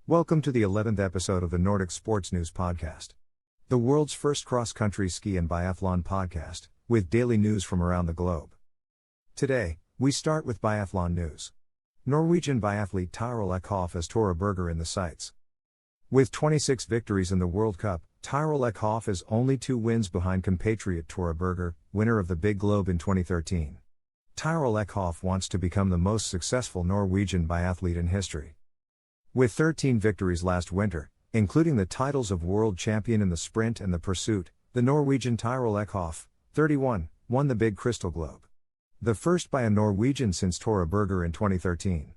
Welcome to the 11th episode of the Nordic Sports News Podcast, the world's first cross-country ski and biathlon podcast, with daily news from around the globe. Today, we start with biathlon news. Norwegian biathlete Tiril Eckhoff has Tora Berger in the sights. With 26 victories in the World Cup, Tiril Eckhoff is only 2 wins behind compatriot Tora Berger, winner of the Big Globe in 2013. Tiril Eckhoff wants to become the most successful Norwegian biathlete in history. With 13 victories last winter, including the titles of world champion in the sprint and the pursuit, the Norwegian Tiril Eckhoff, 31, won the Big Crystal Globe. The first by a Norwegian since Tora Berger in 2013.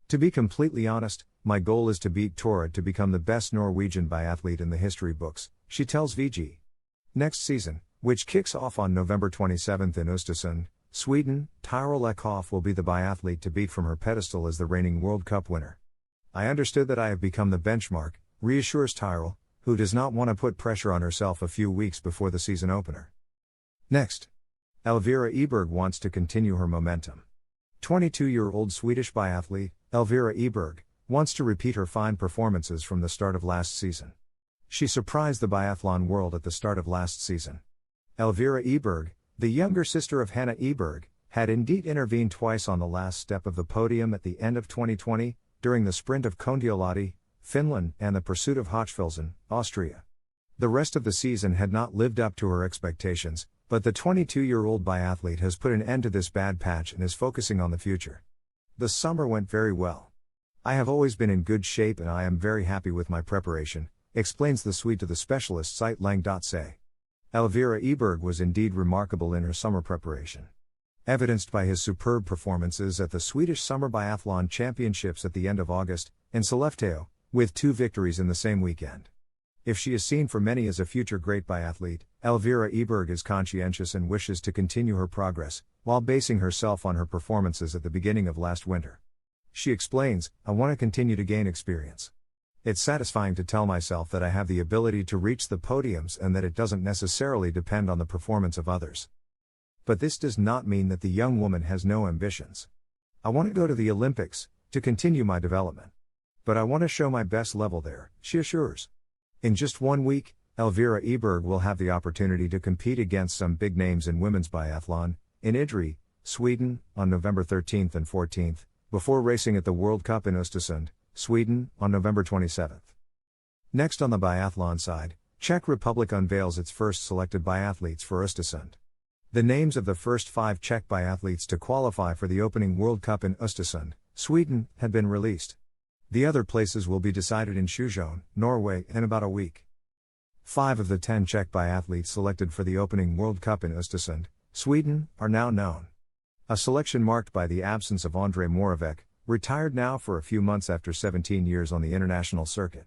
To be completely honest, my goal is to beat Tora to become the best Norwegian biathlete in the history books, she tells VG. Next season, which kicks off on November 27 in Östersund, Sweden, Tiril Eckhoff will be the biathlete to beat from her pedestal as the reigning World Cup winner. I understood that I have become the benchmark, reassures Tiril, who does not want to put pressure on herself a few weeks before the season opener. Next, Elvira Oeberg wants to continue her momentum. 22-year-old Swedish biathlete, Elvira Oeberg, wants to repeat her fine performances from the start of last season. She surprised the biathlon world at the start of last season. Elvira Oeberg, the younger sister of Hanna Oeberg, had indeed intervened twice on the last step of the podium at the end of 2020, during the sprint of Kontiolahti, Finland, and the pursuit of Hochfilzen, Austria. The rest of the season had not lived up to her expectations, but the 22-year-old biathlete has put an end to this bad patch and is focusing on the future. The summer went very well. I have always been in good shape and I am very happy with my preparation, explains the Swede to the specialist site Lang.se. Elvira Oeberg was indeed remarkable in her summer preparation, evidenced by his superb performances at the Swedish Summer Biathlon Championships at the end of August, in Sollefteå, with 2 victories in the same weekend. If she is seen for many as a future great biathlete, Elvira Oeberg is conscientious and wishes to continue her progress, while basing herself on her performances at the beginning of last winter. She explains, "I want to continue to gain experience. It's satisfying to tell myself that I have the ability to reach the podiums and that it doesn't necessarily depend on the performance of others. But this does not mean that the young woman has no ambitions. I want to go to the Olympics, to continue my development. But I want to show my best level there," she assures. In just 1 week, Elvira Oeberg will have the opportunity to compete against some big names in women's biathlon, in Idre, Sweden, on November 13th and 14th, before racing at the World Cup in Östersund, Sweden, on November 27th. Next on the biathlon side, Czech Republic unveils its first selected biathletes for Östersund. The names of the first 5 Czech biathletes to qualify for the opening World Cup in Östersund, Sweden, had been released. The other places will be decided in Östersund, Norway, in about a week. 5 of the 10 Czech biathletes selected for the opening World Cup in Östersund, Sweden, are now known. A selection marked by the absence of Ondrej Moravec, retired now for a few months after 17 years on the international circuit.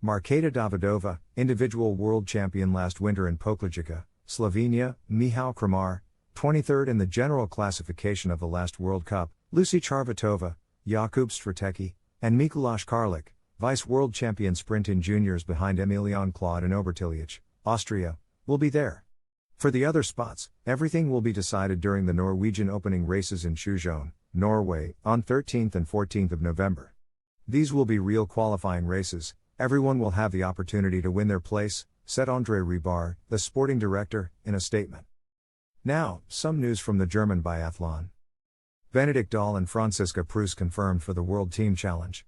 Marketa Davidova, individual world champion last winter in Pokljica, Slovenia, Michal Kramar, 23rd in the general classification of the last World Cup, Lucy Charvatova, Jakub Stratecki, and Mikuláš Karlik, vice-world champion sprint in juniors behind Emilian Claude in Obertillich, Austria, will be there. For the other spots, everything will be decided during the Norwegian opening races in Östersund, Norway, on 13th and 14th of November. These will be real qualifying races, everyone will have the opportunity to win their place, said André Ribard, the sporting director, in a statement. Now, some news from the German biathlon. Benedikt and Franziska Preuss confirmed for the World Team Challenge.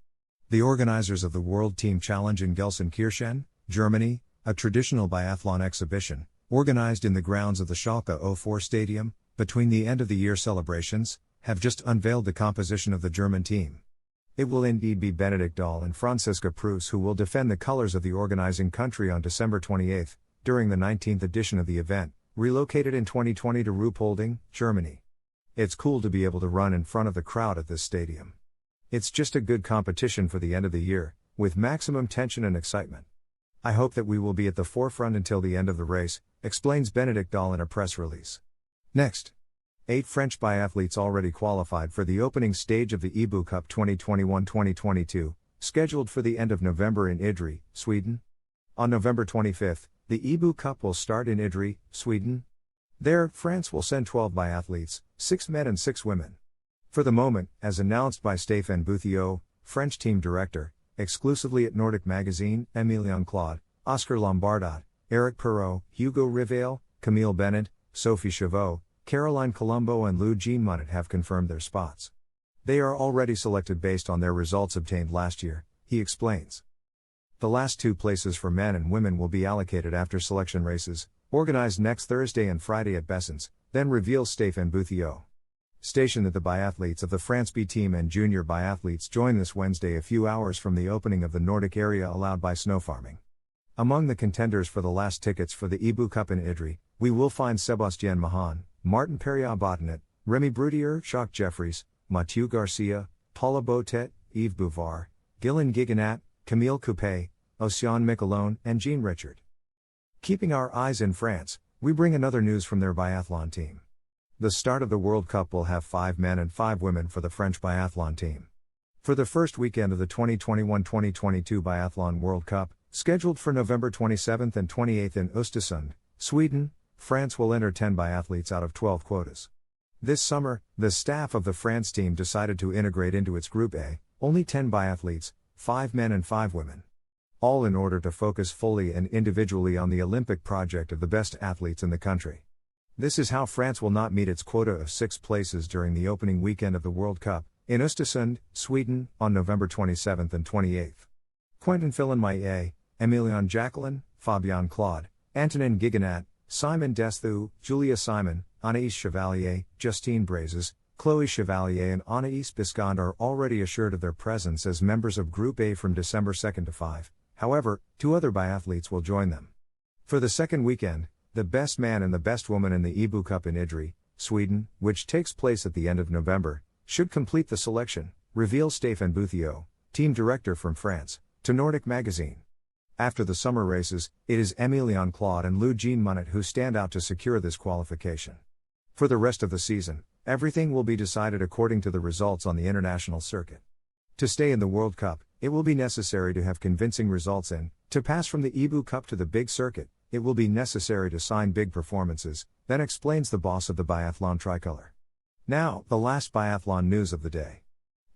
The organizers of the World Team Challenge in Gelsenkirchen, Germany, a traditional biathlon exhibition, organized in the grounds of the Schalke 04 Stadium, between the end-of-the-year celebrations, have just unveiled the composition of the German team. It will indeed be Benedikt and Franziska Preuss who will defend the colors of the organizing country on December 28, during the 19th edition of the event, relocated in 2020 to Ruhpolding, Germany. It's cool to be able to run in front of the crowd at this stadium. It's just a good competition for the end of the year, with maximum tension and excitement. I hope that we will be at the forefront until the end of the race, explains Benedikt in a press release. Next. 8 French biathletes already qualified for the opening stage of the IBU Cup 2021-2022, scheduled for the end of November in Idre, Sweden. On November 25, the IBU Cup will start in Idre, Sweden. There, France will send 12 biathletes, 6 men and 6 women. For the moment, as announced by Stéphane Bouthiot, French team director, exclusively at Nordic magazine, Emilion Claude, Oscar Lombardat, Eric Perrault, Hugo Rivel, Camille Bennett, Sophie Chavot, Caroline Colombo and Lou Jean Munnet have confirmed their spots. They are already selected based on their results obtained last year, he explains. The last 2 places for men and women will be allocated after selection races, organized next Thursday and Friday at Bessens, then reveals Stéphane Bouthiot. Stationed at the biathletes of the France B team and junior biathletes join this Wednesday a few hours from the opening of the Nordic area allowed by snowfarming. Among the contenders for the last tickets for the IBU Cup in Idre, we will find Sébastien Mahan, Martin Perriat-Bottinet, Remy Brutier, Jacques Jeffries, Mathieu Garcia, Paula Botet, Yves Bouvard, Gillen Giganat, Camille Coupé, Ocean Michelon, and Jean Richard. Keeping our eyes in France, we bring another news from their biathlon team. The start of the World Cup will have 5 men and 5 women for the French biathlon team. For the first weekend of the 2021-2022 Biathlon World Cup, scheduled for November 27th and 28th in Östersund, Sweden, France will enter 10 biathletes out of 12 quotas. This summer, the staff of the France team decided to integrate into its Group A, only 10 biathletes, 5 men and 5 women. All in order to focus fully and individually on the Olympic project of the best athletes in the country. This is how France will not meet its quota of 6 places during the opening weekend of the World Cup, in Östersund, Sweden, on November 27th and 28th. Quentin Fillon-Maillet, Emilion Jacquelin, Fabien Claude, Antonin Giganat, Simon Desthu, Julia Simon, Anaïs Chevalier, Justine Brazes, Chloé Chevalier and Anaïs Biscond are already assured of their presence as members of Group A from December 2nd to 5, however, 2 other biathletes will join them. For the second weekend, the best man and the best woman in the IBU Cup in Idre, Sweden, which takes place at the end of November, should complete the selection, reveals Stéphane Bouthiot, team director from France, to Nordic magazine. After the summer races, it is Emilion Claude and Lou Jean Munnet who stand out to secure this qualification. For the rest of the season, everything will be decided according to the results on the international circuit. To stay in the World Cup, it will be necessary to have convincing results and, to pass from the IBU Cup to the big circuit, it will be necessary to sign big performances, then explains the boss of the biathlon tricolor. Now, the last biathlon news of the day.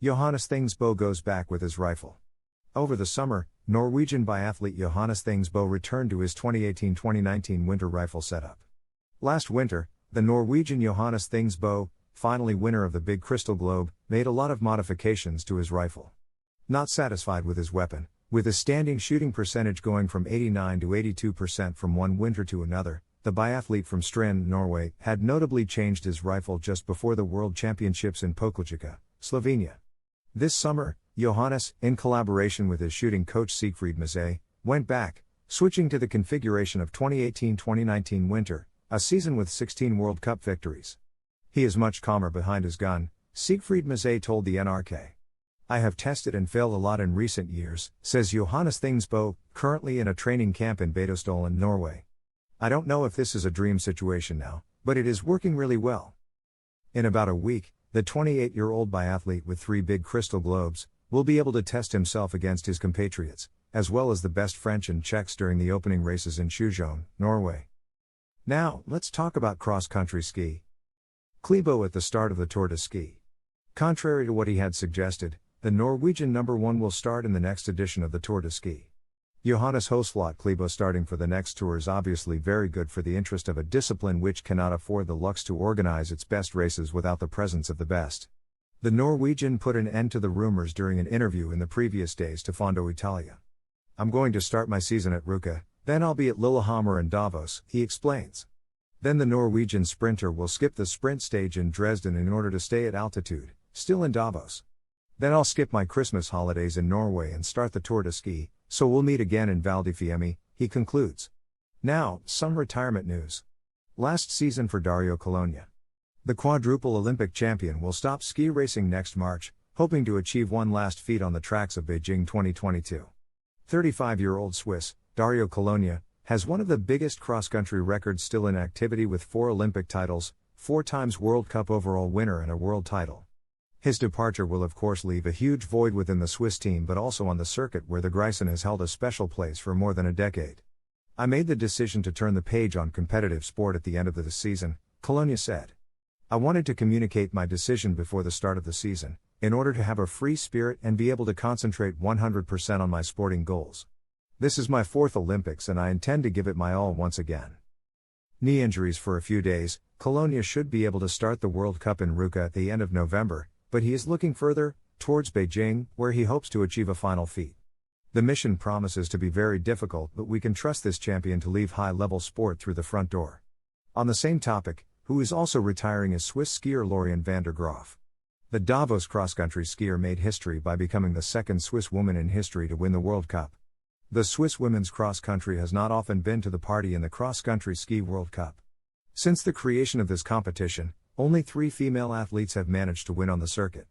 Johannes Thingnes Boes goes back with his rifle. Over the summer, Norwegian biathlete Johannes Thingnes Boes returned to his 2018-2019 winter rifle setup. Last winter, the Norwegian Johannes Thingnes Boes, finally winner of the Big Crystal Globe, made a lot of modifications to his rifle. Not satisfied with his weapon, with his standing shooting percentage going from 89 to 82% from one winter to another, the biathlete from Strand, Norway, had notably changed his rifle just before the World Championships in Pokljuka, Slovenia. This summer, Johannes, in collaboration with his shooting coach Siegfried Mazet, went back, switching to the configuration of 2018-2019 winter, a season with 16 World Cup victories. He is much calmer behind his gun, Siegfried Mazet told the NRK. I have tested and failed a lot in recent years, says Johannes Thingnes Boes, currently in a training camp in Beitostølen, Norway. I don't know if this is a dream situation now, but it is working really well. In about a week, the 28-year-old biathlete with 3 big crystal globes will be able to test himself against his compatriots, as well as the best French and Czechs during the opening races in Sjøen, Norway. Now, let's talk about cross-country ski. Klaebo at the start of the Tour de Ski. Contrary to what he had suggested, the Norwegian #1 will start in the next edition of the Tour de Ski. Johannes Høsflot Klaebo starting for the next tour is obviously very good for the interest of a discipline which cannot afford the lux to organize its best races without the presence of the best. The Norwegian put an end to the rumors during an interview in the previous days to Fondo Italia. I'm going to start my season at Ruka, then I'll be at Lillehammer and Davos, he explains. Then the Norwegian sprinter will skip the sprint stage in Dresden in order to stay at altitude, still in Davos. Then I'll skip my Christmas holidays in Norway and start the Tour de Ski, so we'll meet again in Val di Fiemme, he concludes. Now, some retirement news. Last season for Dario Cologna. The quadruple Olympic champion will stop ski racing next March, hoping to achieve one last feat on the tracks of Beijing 2022. 35-year-old Swiss, Dario Cologna, has one of the biggest cross-country records still in activity with 4 Olympic titles, 4 times World Cup overall winner and a world title. His departure will of course leave a huge void within the Swiss team but also on the circuit where the Grison has held a special place for more than a decade. I made the decision to turn the page on competitive sport at the end of the season, Cologna said. I wanted to communicate my decision before the start of the season, in order to have a free spirit and be able to concentrate 100% on my sporting goals. This is my 4th Olympics and I intend to give it my all once again. Knee injuries for a few days. Cologna should be able to start the World Cup in Ruka at the end of November, but he is looking further, towards Beijing, where he hopes to achieve a final feat. The mission promises to be very difficult, but we can trust this champion to leave high-level sport through the front door. On the same topic, who is also retiring is Swiss skier Lorian Van Der Groff. The Davos cross-country skier made history by becoming the 2nd Swiss woman in history to win the World Cup. The Swiss women's cross-country has not often been to the party in the cross-country ski World Cup. Since the creation of this competition, only 3 female athletes have managed to win on the circuit.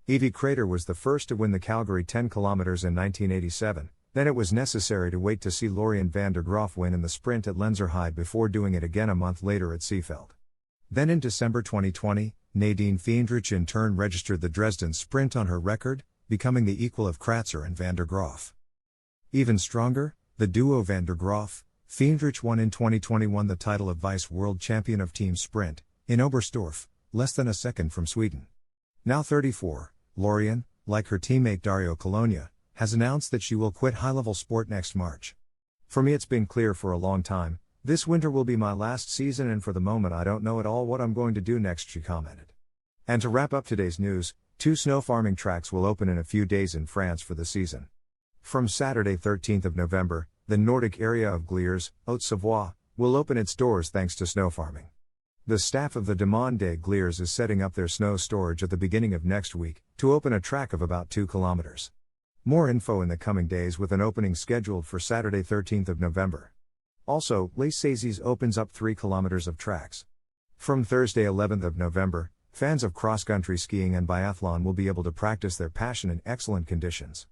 Evie Crater was the first to win the Calgary 10 km in 1987, then it was necessary to wait to see Lorian Van Der Groff win in the sprint at Lenzerheide before doing it again a month later at Seefeld. Then in December 2020, Nadine Fiendrich in turn registered the Dresden sprint on her record, becoming the equal of Kratzer and Van Der Groff. Even stronger, the duo Van Der Groff, Fiendrich won in 2021 the title of Vice World Champion of Team Sprint, in Oberstdorf, less than a second from Sweden. Now 34, Lorian, like her teammate Dario Cologna, has announced that she will quit high-level sport next March. For me it's been clear for a long time, this winter will be my last season and for the moment I don't know at all what I'm going to do next, she commented. And to wrap up today's news, 2 snow farming tracks will open in a few days in France for the season. From Saturday 13th of November, the Nordic area of Gliers, Haute-Savoie, will open its doors thanks to snow farming. The staff of the Demande des Gliers is setting up their snow storage at the beginning of next week, to open a track of about 2 kilometers. More info in the coming days with an opening scheduled for Saturday 13th of November. Also, Les Saisies opens up 3 kilometers of tracks. From Thursday 11th of November, fans of cross-country skiing and biathlon will be able to practice their passion in excellent conditions.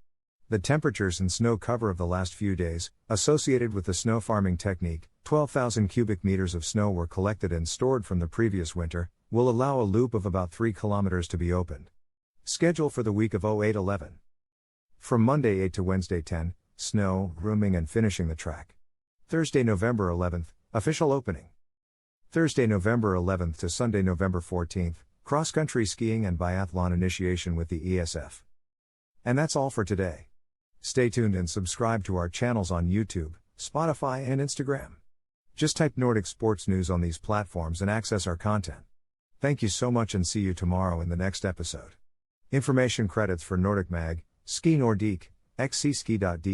The temperatures and snow cover of the last few days, associated with the snow farming technique, 12,000 cubic meters of snow were collected and stored from the previous winter, will allow a loop of about 3 kilometers to be opened. Schedule for the week of 08-11. From Monday 8 to Wednesday 10, snow, grooming and finishing the track. Thursday November 11th, official opening. Thursday November 11th to Sunday November 14th, cross-country skiing and biathlon initiation with the ESF. And that's all for today. Stay tuned and subscribe to our channels on YouTube, Spotify and Instagram. Just type Nordic Sports News on these platforms and access our content. Thank you so much and see you tomorrow in the next episode. Information credits for Nordic Mag, Ski Nordique, xcski.de